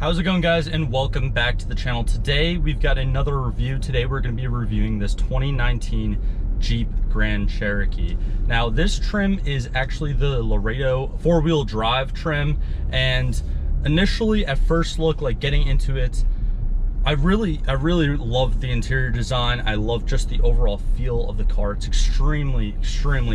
How's it going, guys, and welcome back to the channel. Today we've got another review. Today we're going to be reviewing this 2019 Jeep Grand Cherokee. Now this trim is actually the Laredo four-wheel drive trim, and initially at first look, like getting into it, I really love the interior design. I love just the overall feel of the car. It's extremely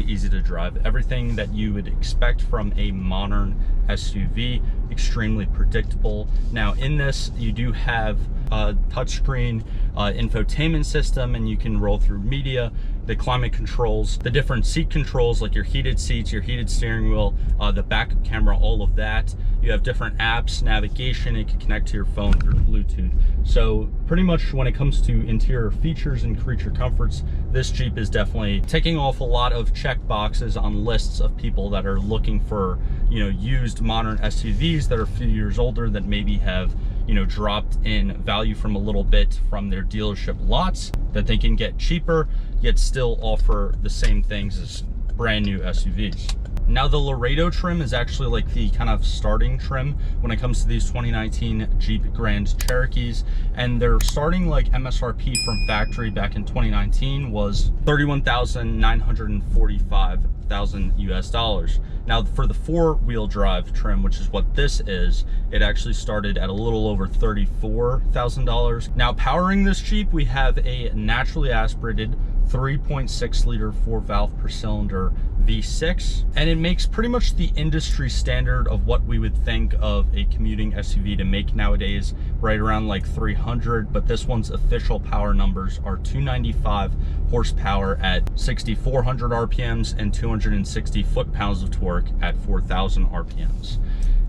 easy to drive. Everything that you would expect from a modern SUV, extremely predictable. Now in this, you do have a touchscreen infotainment system, and you can roll through media, the climate controls, the different seat controls like your heated seats, your heated steering wheel, the backup camera, all of that. You have different apps, navigation, it can connect to your phone through Bluetooth. So pretty much when it comes to interior features and creature comforts, this Jeep is definitely ticking off a lot of check boxes on lists of people that are looking for, you know, used modern SUVs that are a few years older, that maybe have, you know, dropped in value from a little bit from their dealership lots, that they can get cheaper yet still offer the same things as brand new SUVs. Now the Laredo trim is actually like the kind of starting trim when it comes to these 2019 Jeep Grand Cherokees, and they're starting like MSRP from factory back in 2019 was $31,945,000 US. Now for the four-wheel drive trim, which is what this is, it actually started at a little over $34,000. Now powering this Jeep, we have a naturally aspirated 3.6 liter 4-valve per cylinder V6, and it makes pretty much the industry standard of what we would think of a commuting SUV to make nowadays, right around like 300, but this one's official power numbers are 295 horsepower at 6,400 RPMs and 260 foot-pounds of torque at 4,000 RPMs.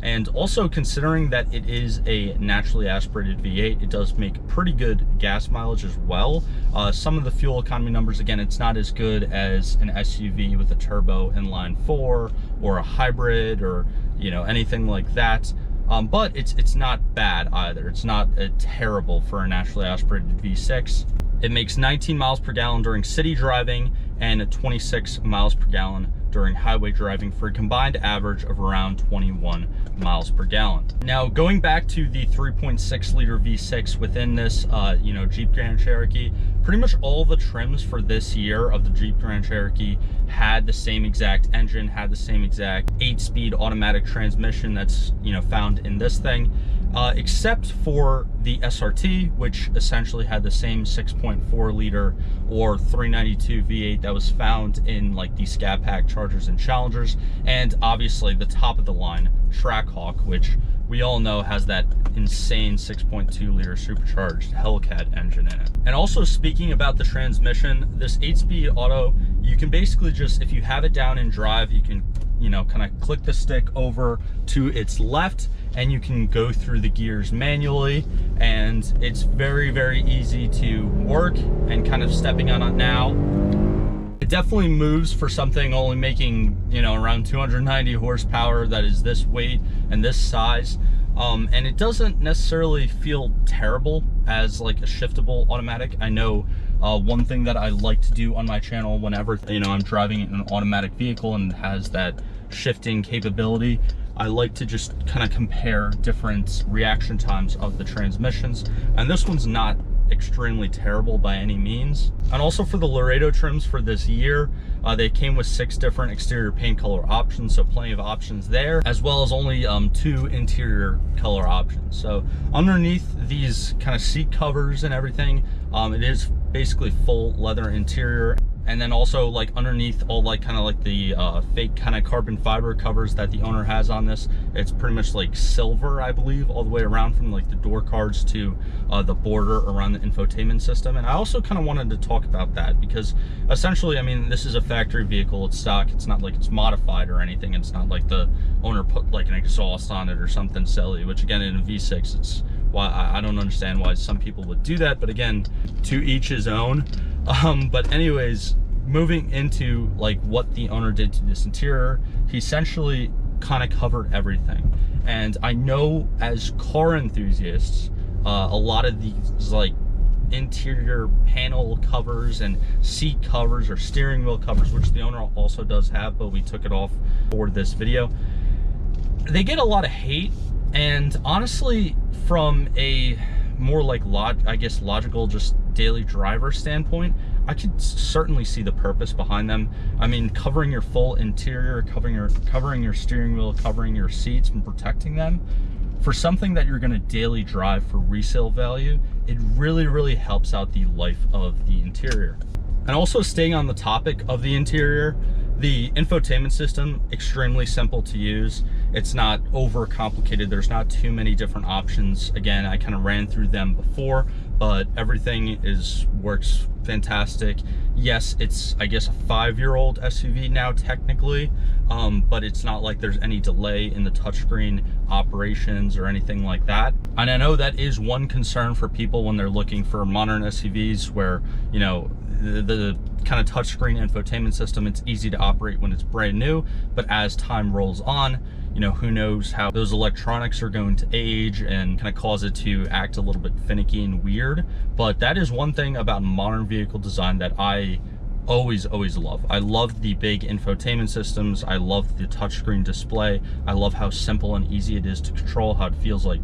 And also, considering that it is a naturally aspirated V8, it does make pretty good gas mileage as well. Some of the fuel economy numbers, again, it's not as good as an SUV with a turbo inline 4 or a hybrid or, you know, anything like that. But it's not bad either. It's not terrible for a naturally aspirated V6. It makes 19 miles per gallon during city driving and 26 miles per gallon during highway driving, for a combined average of around 21 miles per gallon. Now going back to the 3.6 liter V6 within this you know, Jeep Grand Cherokee, pretty much all the trims for this year of the Jeep Grand Cherokee had the same exact engine, had the same exact 8-speed automatic transmission that's, you know, found in this thing, except for the SRT, which essentially had the same 6.4 liter or 392 V8 that was found in like the Scat Pack Chargers and Challengers, and obviously the top of the line Trackhawk, which we all know has that insane 6.2 liter supercharged Hellcat engine in it. And also, speaking about the transmission, this 8-speed auto, you can basically just, if you have it down in drive, you can, you know, kind of click the stick over to its left and you can go through the gears manually, and it's very easy to work. And kind of stepping on it now, it definitely moves for something only making, you know, around 290 horsepower that is this weight and this size. And it doesn't necessarily feel terrible as like a shiftable automatic. I know one thing that I like to do on my channel whenever, you know, I'm driving an automatic vehicle and it has that shifting capability, I like to just kind of compare different reaction times of the transmissions, and this one's not extremely terrible by any means. And also for the Laredo trims for this year, they came with 6 different exterior paint color options, so plenty of options there, as well as only 2 interior color options. So underneath these kind of seat covers and everything, it is basically full leather interior. And then also, like, underneath all like kind of like the fake kind of carbon fiber covers that the owner has on this, it's pretty much like silver, I believe, all the way around from like the door cards to the border around the infotainment system. And I also kind of wanted to talk about that because essentially, I mean, this is a factory vehicle, it's stock, it's not like it's modified or anything. It's not like the owner put like an exhaust on it or something silly, which again, in a V6, it's why I don't understand why some people would do that, but again, to each his own. But anyways, moving into like what the owner did to this interior, he essentially kind of covered everything. And I know as car enthusiasts, a lot of these like interior panel covers and seat covers or steering wheel covers, which the owner also does have, but we took it off for this video, they get a lot of hate And honestly, from a more like logical, just daily driver standpoint, I could certainly see the purpose behind them. I mean, covering your full interior, covering your steering wheel, covering your seats, and protecting them for something that you're going to daily drive for resale value, it really helps out the life of the interior. And also, staying on the topic of the interior, the infotainment system, extremely simple to use. It's not over complicated. There's not too many different options. Again, I kind of ran through them before, but everything works fantastic. Yes, it's, I guess, a 5-year-old SUV now technically, but it's not like there's any delay in the touchscreen operations or anything like that. And I know that is one concern for people when they're looking for modern SUVs, where, you know, the kind of touchscreen infotainment system, it's easy to operate when it's brand new, but as time rolls on, you know, who knows how those electronics are going to age and kind of cause it to act a little bit finicky and weird. But that is one thing about modern vehicle design that I always love. I love the big infotainment systems. I love the touchscreen display. I love how simple and easy it is to control, how it feels like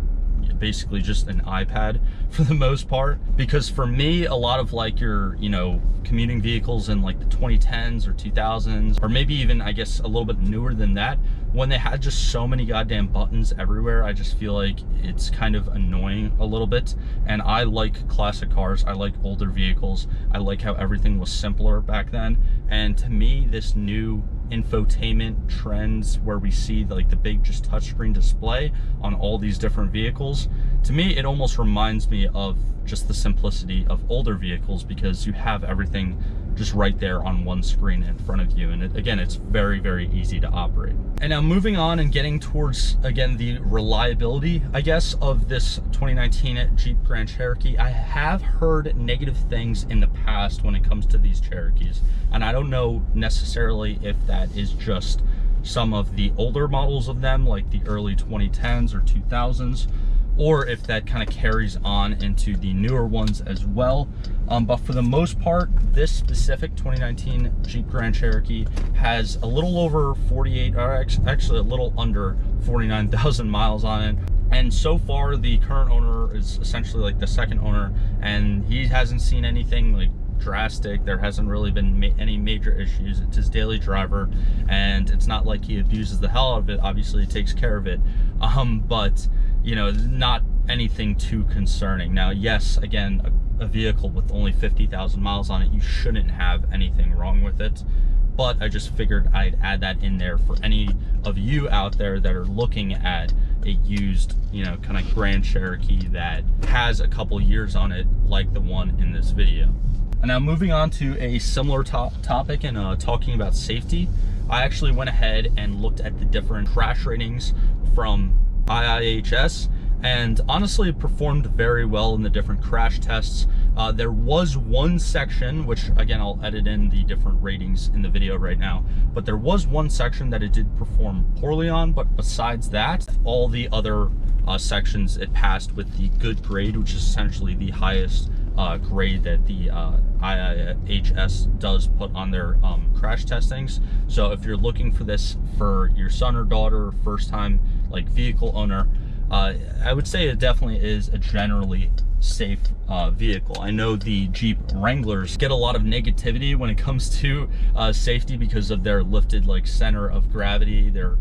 basically just an iPad for the most part. Because for me, a lot of like your, you know, commuting vehicles in like the 2010s or 2000s, or maybe even, I guess, a little bit newer than that, when they had just so many goddamn buttons everywhere, I just feel like it's kind of annoying a little bit. And I like classic cars. I like older vehicles. I like how everything was simpler back then. And to me, this new infotainment trends where we see like the big just touchscreen display on all these different vehicles, to me it almost reminds me of just the simplicity of older vehicles, because you have everything just right there on one screen in front of you, and again, it's very easy to operate. And now moving on and getting towards, again, the reliability, I guess, of this 2019 Jeep Grand Cherokee. I have heard negative things in the past when it comes to these Cherokees, and I don't know necessarily if that is just some of the older models of them, like the early 2010s or 2000s, or if that kind of carries on into the newer ones as well. But for the most part, this specific 2019 Jeep Grand Cherokee has a little over 48, or actually a little under 49,000 miles on it. And so far, the current owner is essentially like the second owner, and he hasn't seen anything like drastic. There hasn't really been any major issues. It's his daily driver, and it's not like he abuses the hell out of it. Obviously, he takes care of it, but you know, not anything too concerning. Now, yes, again, a vehicle with only 50,000 miles on it, you shouldn't have anything wrong with it. But I just figured I'd add that in there for any of you out there that are looking at a used, you know, kind of Grand Cherokee that has a couple years on it, like the one in this video. And now moving on to a similar topic and talking about safety, I actually went ahead and looked at the different crash ratings from IIHS, and honestly it performed very well in the different crash tests. There was one section, which again, I'll edit in the different ratings in the video right now, but there was one section that it did perform poorly on. But besides that, all the other sections it passed with the good grade, which is essentially the highest grade that the IIHS does put on their crash testings. So if you're looking for this for your son or daughter, first time like vehicle owner, I would say it definitely is a generally safe vehicle. I know the Jeep Wranglers get a lot of negativity when it comes to safety because of their lifted like center of gravity, their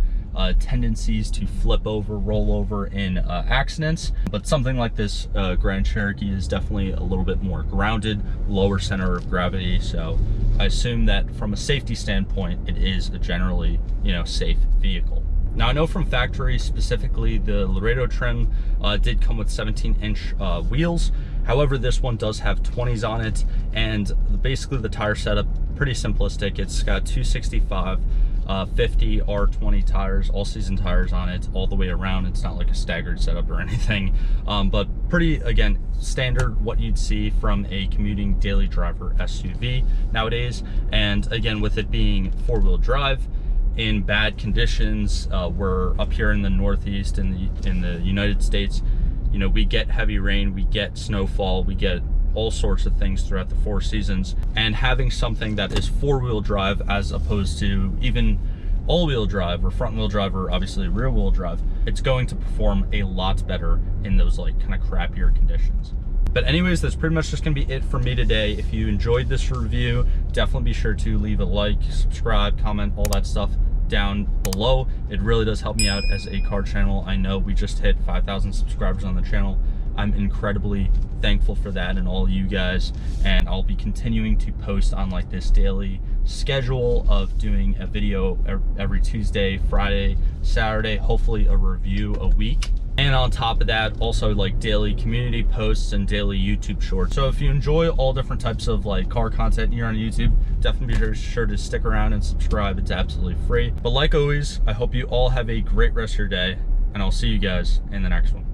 tendencies to flip over, roll over in accidents. But something like this Grand Cherokee is definitely a little bit more grounded, lower center of gravity. So I assume that from a safety standpoint, it is a generally, you know, safe vehicle. Now, I know from factory, specifically the Laredo trim did come with 17-inch wheels. However, this one does have 20s on it, and basically the tire setup, pretty simplistic. It's got 265 50 R20 tires, all season tires on it all the way around. It's not like a staggered setup or anything, but pretty, again, standard what you'd see from a commuting daily driver SUV nowadays. And again, with it being four-wheel drive in bad conditions, we're up here in the Northeast in the United States, you know, we get heavy rain, we get snowfall, we get all sorts of things throughout the 4 seasons. And having something that is four-wheel drive as opposed to even all-wheel drive or front-wheel drive or obviously rear-wheel drive, it's going to perform a lot better in those like kind of crappier conditions. But anyways, that's pretty much just gonna be it for me today. If you enjoyed this review, definitely be sure to leave a like, subscribe, comment, all that stuff down below. It really does help me out as a car channel. I know we just hit 5,000 subscribers on the channel. I'm incredibly thankful for that and all you guys, and I'll be continuing to post on like this daily schedule of doing a video every Tuesday, Friday, Saturday, hopefully a review a week. And on top of that, also like daily community posts and daily YouTube shorts. So if you enjoy all different types of like car content here on YouTube, definitely be sure to stick around and subscribe. It's absolutely free. But like always, I hope you all have a great rest of your day, and I'll see you guys in the next one.